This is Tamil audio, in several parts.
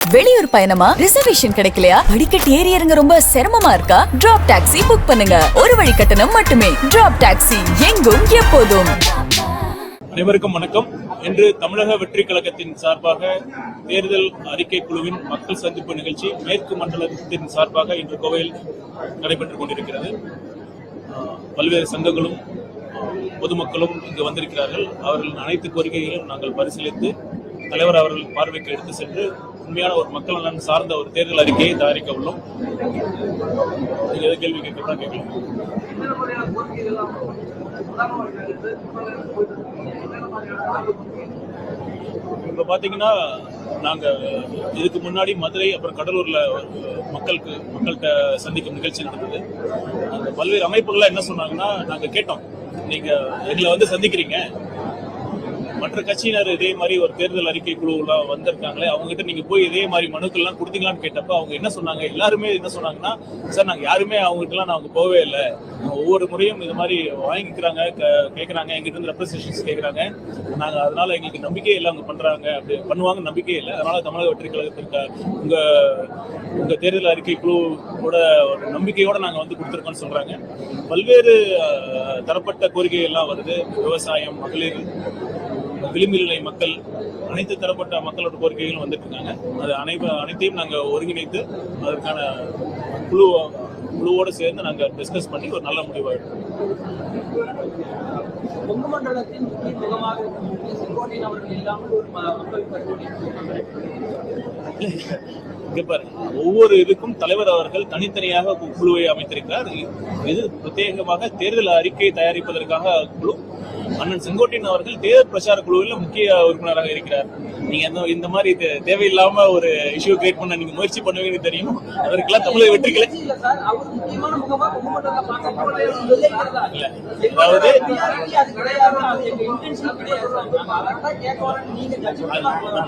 வெளியூர் பயணமா? ரிசர்வேஷன் கிடைக்கலையா? படிக்கட்டு ஏறி இறங்க ரொம்ப சிரமமா இருக்கா? டிராப் டாக்ஸி புக் பண்ணுங்க. ஒரு வழி கட்டணம் மட்டுமே. டிராப் டாக்ஸி, எங்கும் எப்போதும். அனைவருக்கும் வணக்கம். இன்று தமிழக வெற்றி கழகத்தின் சார்பாக தேர்தல் அறிக்கை குழுவின் மக்கள் சந்திப்பு நிகழ்ச்சி மேற்கு மண்டலத்தின் சார்பாக இன்று கோவையில் நடைபெற்றுக் கொண்டிருக்கிறது. பல்வேறு சங்கங்களும் பொதுமக்களும் இங்கு வந்திருக்கிறார்கள். அவர்களின் அனைத்து கோரிக்கைகளையும் நாங்கள் பரிசீலித்து தலைவர் அவர்கள் பார்வைக்கு எடுத்து சென்று உண்மையான ஒரு மக்கள் நலன் சார்ந்த ஒரு தேர்தல் அறிக்கையை தயாரிக்க உள்ளோம். நீங்க எதை கேள்வி கேட்கலாம் கேட்கலாம். இப்ப பாத்தீங்கன்னா நாங்க இதுக்கு முன்னாடி மதுரை அப்புறம் கடலூர்ல மக்கள்கிட்ட சந்திக்கும் நிகழ்ச்சி நடந்தது. அந்த பல்வேறு அமைப்புகள்லாம் என்ன சொன்னாங்கன்னா, நாங்க கேட்டோம், நீங்க எங்களை வந்து சந்திக்கிறீங்க, மற்ற கட்சியினர் இதே மாதிரி ஒரு தேர்தல் அறிக்கை குழுலாம் வந்திருக்காங்களே, அவங்க கிட்ட நீங்க போய் இதே மாதிரி மனுக்கள் எல்லாம் கொடுத்தீங்களான்னு கேட்டப்ப அவங்க என்ன சொன்னாங்க, எல்லாருமே என்ன சொன்னாங்கன்னா, சார் நாங்க யாருமே அவங்க கிட்ட எல்லாம் நாங்க போகவே இல்லை, ஒவ்வொரு முறையும் இது மாதிரி வாங்கிக்கிறாங்க, கேட்கறாங்க, எங்கிட்ட இருந்து ரெப்ரசன்டேஷன்ஸ் கேட்கறாங்க, நாங்க அதனால எங்களுக்கு நம்பிக்கையே இல்லை, அவங்க பண்றாங்க, அப்படி பண்ணுவாங்க நம்பிக்கையே இல்லை, அதனால தமிழக வெற்றி கழகத்திற்கு உங்க தேர்தல் அறிக்கை குழுவோட ஒரு நம்பிக்கையோட நாங்க வந்து கொடுத்துருக்கோம்னு சொல்றாங்க. பல்வேறு தரப்பட்ட கோரிக்கை எல்லாம் வருது. விவசாயம், மகளிர், விளிம்புநிலை மக்கள், அனைத்து தரப்பட்ட மக்களோட கோரிக்கைகளும் வந்துட்டு இருக்காங்க. அது அனைத்தையும் நாங்கள் ஒருங்கிணைத்து அதற்கான குழுவோடு சேர்ந்து நாங்கள் டிஸ்கஸ் பண்ணி ஒரு நல்ல முடிவாக எடுப்போம். இங்க பாருங்க, ஒவ்வொரு இதுக்கும் தலைவர் அவர்கள் தனித்தனியாக குழுவை அமைத்திருக்கிறார். இது பிரத்யேகமாக தேர்தல் அறிக்கை தயாரிப்பதற்காக குழு. அண்ணன் செங்கோட்டையன் அவர்கள் தேர்தல் பிரச்சார குழுவில் முக்கிய உறுப்பினராக இருக்கிறார். நீங்க இந்த மாதிரி தேவையில்லாம ஒரு இஷ்யூ கிரியேட் பண்ண நீங்க முயற்சி பண்ணுவீங்கன்னு தெரியும். அதற்கெல்லாம் தமிழக வெற்றிகளை அதாவது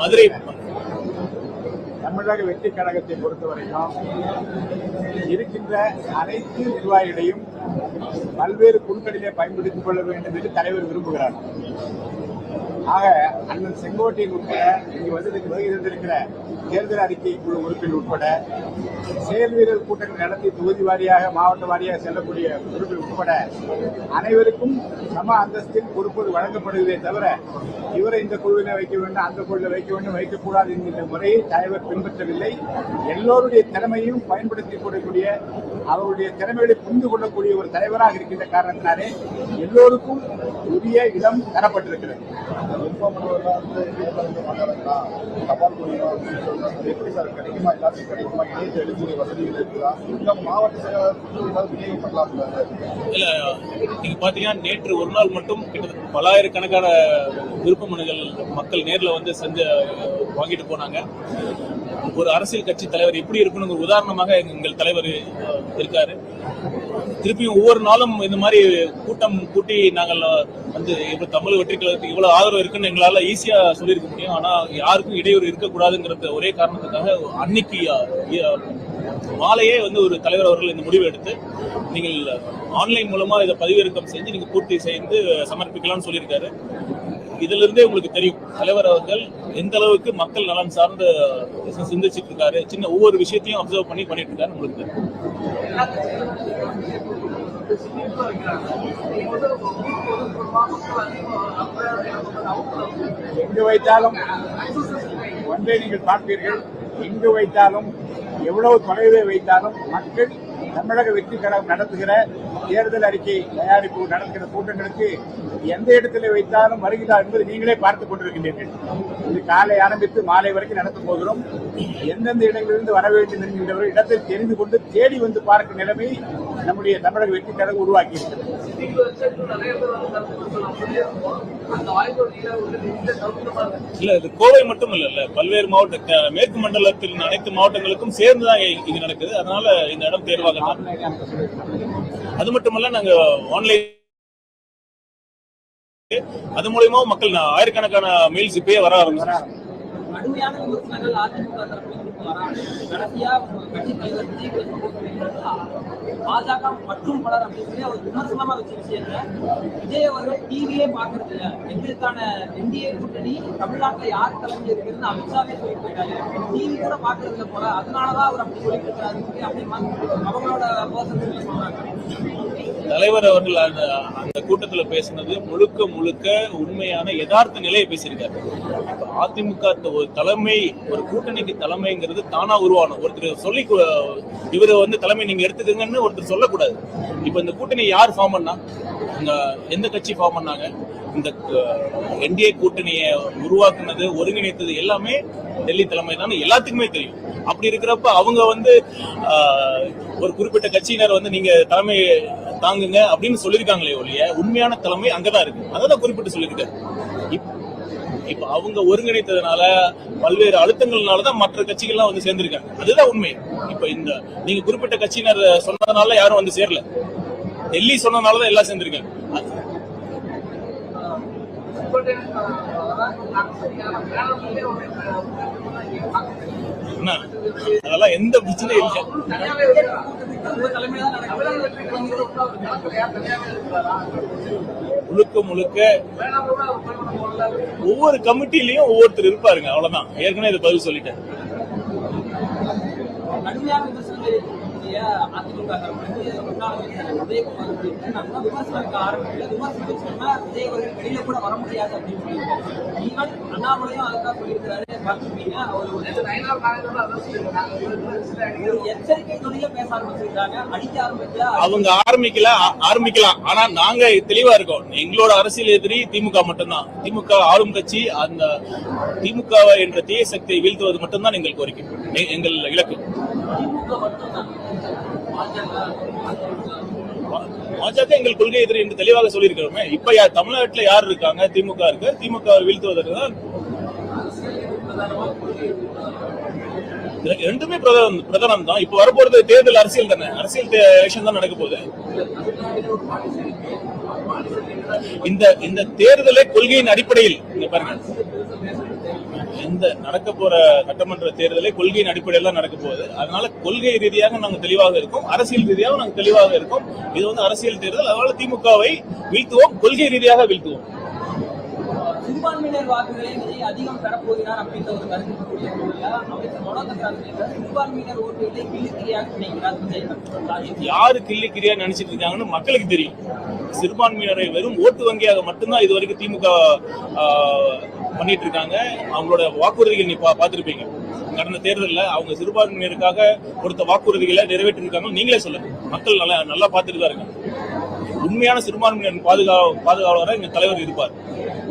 மதுரை தமிழக வெற்றி கழகத்தை பொறுத்தவரைக்கும் இருக்கின்ற அனைத்து நிர்வாகிகளையும் பல்வேறு குழுக்களிலே பயன்படுத்திக் கொள்ள வேண்டும் என்று தலைவர் விரும்புகிறார். ஆக அண்ணன் செங்கோட்டையன் உட்பட இங்கு வருகை தந்திருக்கிற தேர்தல் அறிக்கை குழு உறுப்பினர் உட்பட செயல் வீரர் கூட்டங்கள் நடத்தி தொகுதி வாரியாக மாவட்ட வாரியாக செல்லக்கூடிய உறுப்பினர் உட்பட அனைவருக்கும் சம அந்தஸ்தில் பொறுப்பு வழங்கப்படுவதே தவிர இவரை இந்த குழுவினை வைக்க வேண்டும், அந்த குழுவில் வைக்க வேண்டும், வைக்கக்கூடாது என்கின்ற முறையை தலைவர் பின்பற்றவில்லை. எல்லோருடைய திறமையும் பயன்படுத்திக் கொள்ளக்கூடிய, அவருடைய திறமைகளை புரிந்து கொள்ளக்கூடிய ஒரு தலைவராக இருக்கின்ற காரணத்தினாலே எல்லோருக்கும் உரிய இடம் தரப்பட்டிருக்கிறது. நீங்க பாத்தீங்கன்னா நேற்று ஒரு நாள் மட்டும் கிட்டத்தட்ட பல்லாயிரக்கணக்கான விருப்ப மனுகள் மக்கள் நேர்ல வந்து செஞ்சு வாங்கிட்டு போனாங்க. ஒரு அரசியல் கட்சி தலைவர் எப்படி இருக்கணும் ஒரு உதாரணமாக எங்கள் தலைவர் இருக்காரு. திருப்பியும் ஒவ்வொரு நாளும் இந்த மாதிரி கூட்டம் கூட்டி நாங்கள் வந்து இப்ப தமிழ் வெற்றி கழகத்துக்கு இவ்வளவு ஆதரவு இருக்குன்னு எங்களால ஈஸியா சொல்லியிருக்க முடியும். ஆனா யாருக்கும் இடையூறு இருக்கக்கூடாதுங்கிறது ஒரே காரணத்துக்காக அன்னைக்கு மாலையே வந்து ஒரு தலைவர் அவர்கள் இந்த முடிவு எடுத்து நீங்கள் ஆன்லைன் மூலமா இதை பதிவிறக்கம் செஞ்சு நீங்க பூர்த்தி செய்து சமர்ப்பிக்கலாம்னு சொல்லியிருக்காரு. இதுல இருந்தே உங்களுக்கு தெரியும் தலைவர் அவர்கள் எந்த அளவுக்கு மக்கள் நலன் சார்ந்து சிந்திச்சுட்டு இருக்காரு. சின்ன ஒவ்வொரு விஷயத்தையும் அப்சர்வ் பண்ணிட்டு இருக்காரு. உங்களுக்கு எங்கு வைத்தாலும் ஒன்றை நீங்கள் பார்ப்பீர்கள், எங்கு வைத்தாலும் எவ்வளவு தொலைவை வைத்தாலும் மக்கள் தமிழக வெற்றி கழகம் நடத்துகிற தேர்தல் அறிக்கை தயாரிப்பு நடத்துகிற கூட்டங்களுக்கு எந்த இடத்துல வைத்தாலும் வருகிறார் என்பதை நீங்களே பார்த்துக் கொண்டிருக்கின்றீர்கள். இது காலை ஆரம்பித்து மாலை வரைக்கும் நடத்த போகிறோம். எந்தெந்த இடங்களிலிருந்து வர வேண்டும் என்கின்ற ஒரு இடத்தை தெரிந்து கொண்டு தேடி வந்து பார்க்கும் நிலைமை நம்முடைய தமிழக வெற்றி கழகம் உருவாக்கி இருக்கிறது. இல்ல, இது கோவை மட்டும் இல்ல, பல்வேறு மாவட்ட மேற்கு மண்டலத்தில் அனைத்து மாவட்டங்களுக்கும் சேர்ந்துதான் இங்க நடக்குது. அதனால இந்த இடம் தேர்வாக அது மட்டுமல்ல, நாங்க ஆன்லைன் அது மூலமா மக்கள் ஆயிரக்கணக்கான மெயில்ஸ் இப்பயே வர ஆரம்பிச்சாங்க. கடுமையான விமர்சனங்கள் அதிமுக தரப்பில் இருந்து வராங்க. கடைசியா கட்சி தலைவர் விஜய் பாஜக மற்றும் பலர் அப்படின்னு சொல்லி அவர் விமர்சனமா வச்ச விஷயத்த விஜய் அவர்கள் டிவியே பாக்குறது இல்ல, எங்களுக்கான என்டிஏ கூட்டணி தமிழ்நாட்டுல யார் தலைமை இருக்குன்னு அமித்ஷாவே சொல்லி போயிட்டாரு, டிவி கூட பாக்குறது இல்ல போல, அதனாலதான் அவர் அப்படி சொல்லிட்டு இருக்காரு அப்படி அவங்களோட பர்சன்டேஜ் சொல்றாங்க. தலைவர் அவர்கள் அந்த கூட்டத்துல பேசினது முழுக்க முழுக்க உண்மையான யதார்த்த நிலையை பேசியிருக்காரு. அதிமுக ஒரு தலைமை, ஒரு கூட்டணிக்கு தலைமைங்கிறது தானா உருவானும். ஒருத்தர் சொல்லி இவரு தலைமை நீங்க எடுத்துக்கங்கன்னு ஒருத்தர் சொல்லக்கூடாது. இப்ப இந்த கூட்டணி யார் ஃபார்ம் பண்ணா, எந்த கட்சி ஃபார்ம் பண்ணாங்க, இந்த என்டிஏ கூட்டணியை உருவாக்குனது, ஒருங்கிணைத்தது எல்லாமே டெல்லி தலைமை தான் எல்லாத்துக்குமே தெரியும். அப்படி இருக்கிறப்ப அவங்க ஒரு குறிப்பிட்ட கட்சியினர் நீங்க தலைமை தாங்குங்க அப்படின்னு சொல்லியிருக்காங்களே ஒழிய உண்மையான தலைமை அங்கதான் இருக்கு. அதான் குறிப்பிட்டு சொல்லியிருக்காரு. இப்ப அவங்க ஒருங்கிணைத்ததுனால பல்வேறு அழுத்தங்கள்னாலதான் மற்ற கட்சிகள்லாம் சேர்ந்திருக்காங்க. அதுதான் உண்மை. இப்ப நீங்க குறிப்பிட்ட கட்சியினர் சொன்னதுனால யாரும் சேரல, டெல்லி சொன்னதுனாலதான் எல்லாம் சேர்ந்திருக்காங்க. அதெல்லாம் எந்த பிரச்சனையும் இல்லை. முழுக்க முழுக்க ஒவ்வொரு கமிட்டிலையும் ஒவ்வொருத்தர் இருப்பாருங்க, அவ்வளவுதான். ஏற்கனவே இதை பதில் சொல்லிட்டேன். அதிமுக விமர்சனம் ஆரம்பிக்கல, விமர்சனம் விஜய் அவர்கள் வெளியில கூட வர முடியாது அப்படின்னு சொல்லியிருக்காரு. ஈவன் அண்ணாமலையும் அதுதான் சொல்லியிருக்காரு. பார்த்துருப்பீங்க, அவர் ஒரு எச்சரிக்கை துணியில பேச ஆரம்பிச்சிருக்காங்க, அடிக்க ஆரம்பிச்சா அவங்க ஆரம்பிக்கலாம். ஆனா நாங்க தெளிவா இருக்கோம். எங்களோட அரசியல் எதிரி திமுக மட்டும்தான். திமுக ஆளும் கட்சி. அந்த திமுக என்ற தீய சக்தியை வீழ்த்துவது மட்டும்தான் எங்கள் கோரிக்கை, எங்கள் இலக்கு. பாஜக எங்கள் கொள்கை எதிரி என்று தெளிவாக சொல்லியிருக்கிறோமே. இப்ப தமிழ்நாட்டில் யார் இருக்காங்க? திமுக இருக்கு. திமுக வீழ்த்துவதற்கு தான் ரெண்டுமே பிரதானம் தான். இப்ப வரப்போறது தேர்தல் அரசியல் தானே, அரசியல் எலெக்ஷன் தான் நடக்க போகுது. இந்த தேர்தலை கொள்கையின் அடிப்படையில் பாருங்க, இந்த நடக்க போற சட்டமன்ற தேர்தலை கொள்கையின் அடிப்படையில் தான் நடக்க போகுது. அதனால கொள்கை ரீதியாக நாங்க தெளிவாக இருக்கோம், அரசியல் ரீதியாக நாங்க தெளிவாக இருக்கோம். இது அரசியல் தேர்தல். அதனால திமுகவை வீழ்த்துவோம், கொள்கை ரீதியாக வீழ்த்துவோம். சிறுபான்மையினர் வாக்குகளை விஜய் அதிகம் பெறப்போகிறார் அப்படின்ற ஒரு கருத்து சிறுபான்மையினர் ஓட்டுகளை கிள்ளிக்கிரியாக நினைக்கிறார் விஜய். யாரு கிள்ளிக்கிரியா நினைச்சிட்டு இருக்காங்கன்னு மக்களுக்கு தெரியும். சிறுபான்மையினரை வெறும் ஓட்டு வங்கியாக மட்டும்தான் இது வரைக்கும் திமுக பண்ணிட்டு இருக்காங்க. அவங்களோட வாக்குறுதிகள் நீ பார்த்திருப்பீங்க. கடந்த தேர்தலில் அவங்க சிறுபான்மையினருக்காக கொடுத்த வாக்குறுதிகளை நிறைவேற்றி இருக்காங்க. நீங்களே சொல்லுங்க, மக்கள் நல்லா பார்த்துட்டு தான் இருக்காங்க. உண்மையான சிறுபான்மையினர் பாதுகாவலராக எங்க தலைவர் இருப்பார்.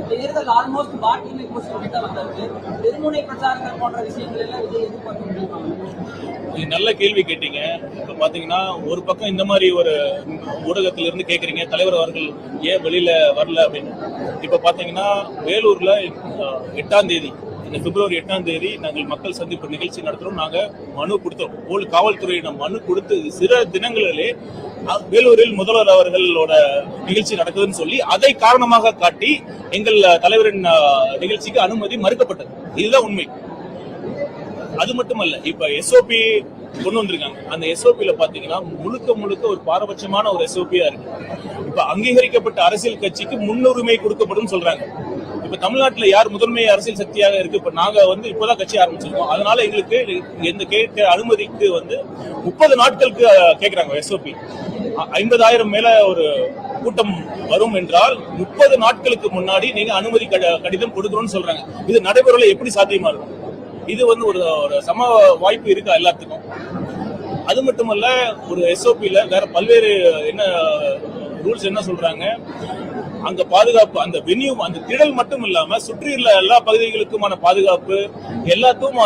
தேர்தல் ஆல்மோஸ்ட் வாக்கினை போஸ்ட் வந்தது. தெருமுனை பிரச்சாரங்கள் போன்ற விஷயங்கள் எல்லாம் விஜய் எதிர்பார்க்க முடியுமா? நீங்க நல்ல கேள்வி கேட்டீங்க. இப்ப பாத்தீங்கன்னா ஒரு பக்கம் இந்த மாதிரி ஒரு ஊடகத்தில இருந்து கேக்குறீங்க தலைவர் அவர்கள் ஏன் வெளியில வரல அப்படின்னு. இப்ப பாத்தீங்கன்னா வேலூர்ல 8ஆம் தேதி, இந்த பிப்ரவரி 8ஆம் தேதி நாங்கள் மக்கள் சந்திப்பு நிகழ்ச்சி நடத்துறோம். நாங்க மனு கொடுத்தோம். காவல்துறையிடம் மனு கொடுத்து சில தினங்களிலே வேலூரில் முதல்வர் அவர்களோட நிகழ்ச்சி நடக்குதுன்னு சொல்லி அதை காரணமாக காட்டி எங்கள் தலைவரின் நிகழ்ச்சிக்கு அனுமதி மறுக்கப்பட்டது. இதுதான் உண்மை. அது மட்டுமல்ல, இப்ப SOP கொண்டு வந்திருக்காங்க. அந்த SOPல பாத்தீங்கன்னா முழுக்க முழுக்க ஒரு பாரபட்சமான ஒரு SOPயா இருக்கு. இப்ப அங்கீகரிக்கப்பட்ட அரசியல் கட்சிக்கு முன்னுரிமை கொடுக்கப்படும் சொல்றாங்க. இப்ப தமிழ்நாட்டுல யார் முதன்மை அரசியல் சக்தியாக இருக்கு? இப்ப நாங்க இப்பதான் கட்சி ஆரம்பிச்சிருக்கோம். அதனால எங்களுக்கு எந்த கேட்க அனுமதிக்கு 30 நாட்களுக்கு கேட்கிறாங்க SOP. 50,000 மேல ஒரு கூட்டம் வரும் என்றால் 30 நாட்களுக்கு முன்னாடி நீங்க அனுமதி கடிதம் கொடுக்கணும்னு சொல்றாங்க. இது நடைமுறையில எப்படி சாத்தியமா இருக்கும்? இது ஒரு சம வாய்ப்பு இருக்கா எல்லாத்துக்கும்? அது மட்டுமல்ல, ஒரு SOPல வேற பல்வேறு ரூல்ஸ் என்ன சொல்றாங்க, அங்க பாதுகாப்பு, அந்த வென்யூ, அந்த திடல் மட்டும் இல்லாம சுற்றியுள்ள எல்லா பகுதிகளுக்குமான பாதுகாப்பு எல்லாத்துக்கும்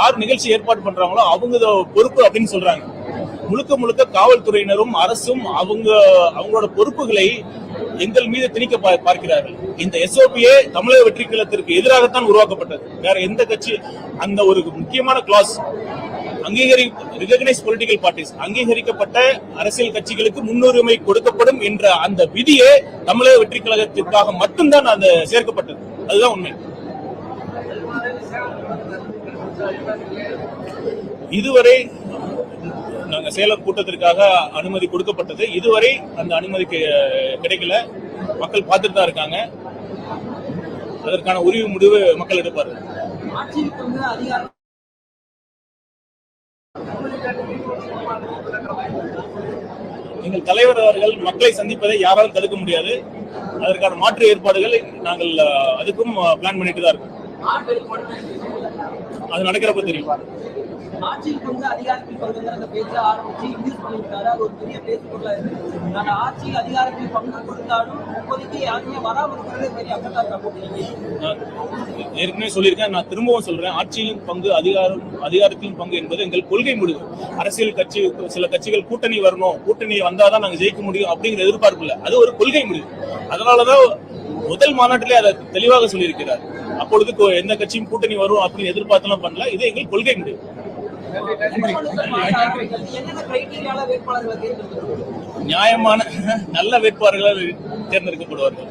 யார் நிகழ்ச்சி ஏற்பாடு பண்றாங்களோ அவங்க பொறுப்பு அப்படின்னு சொல்றாங்க. முழுக்க முழுக்க காவல்துறையினரும் அரசும் அவங்களோட பொறுப்புகளை எங்கள் மீது திணிக்க பார்க்கிறார்கள். இந்த SOPயே தமிழக வெற்றி கழகத்திற்கு எதிராகத்தான் உருவாக்கப்பட்டது. வேற எந்த கட்சி அந்த ஒரு முக்கியமான கிளாஸ் அங்கீகரிக்கப்பட்ட அரசியல் கட்சிகளுக்கு முன்னுரிமை கொடுக்கப்படும் என்ற அந்த விதியே தமிழக வெற்றி கழகத்திற்காக மட்டும்தான் அந்த சேர்க்கப்பட்டது. அதுதான் உண்மை. இதுவரை நாங்க சேலம் கூட்டத்திற்காக அனுமதி கொடுக்கப்பட்டது. இதுவரை அந்த அனுமதி கிடைக்கல. மக்கள் பார்த்துட்டு தான் இருக்காங்க. அதற்கான உரிய முடிவு மக்கள் எடுப்பார்கள். ஆட்சிக்கு வந்து அதிகாரம் எங்கள் தலைவர் அவர்கள் மக்களை சந்திப்பதை யாராலும் தடுக்க முடியாது. அதற்கான மாற்று ஏற்பாடுகளை நாங்கள் அதுக்கும் பிளான் பண்ணிட்டு தான் இருக்கோம். அது நடக்கிறப்ப தெரியும். ஆட்சிக்கு வந்து அதிகாரத்தில் பங்குங்கிற அந்த பேச்சை ஆரம்பிச்சு இன்க்ரீஸ் பண்ணிவிட்டாரு. அது ஒரு பெரிய பேசுபொருளா இருக்கு. நாங்க ஆட்சியில் அதிகாரத்தில் பங்கு கொடுத்தாலும் இப்போதைக்கு யாருமே வராமல் இருக்கிறதே பெரிய அக்கா போட்டீங்க. ஏற்கனவே சொல்லியிருக்கேன், நான் திரும்பவும் சொல்றேன். ஆட்சியின் பங்கு, அதிகாரத்தின் பங்கு என்பது எங்கள் கொள்கை முடிவு. அரசியல் கட்சி, சில கட்சிகள் கூட்டணி வரணும், கூட்டணி வந்தாதான் நாங்க ஜெயிக்க முடியும் அப்படிங்கிற எதிர்பார்ப்பு இல்லை. அது ஒரு கொள்கை முடிவு. அதனாலதான் முதல் மாநாட்டிலே அதை தெளிவாக சொல்லியிருக்கிறார். அப்பொழுது எந்த கட்சியும் கூட்டணி வரும் அப்படின்னு எதிர்பார்த்தெல்லாம் பண்ணல. இது எங்கள் கொள்கை முடிவு. நியாயமான நல்ல வேட்பாளர்கள் தேர்ந்தெடுக்கப்படுவார்கள்.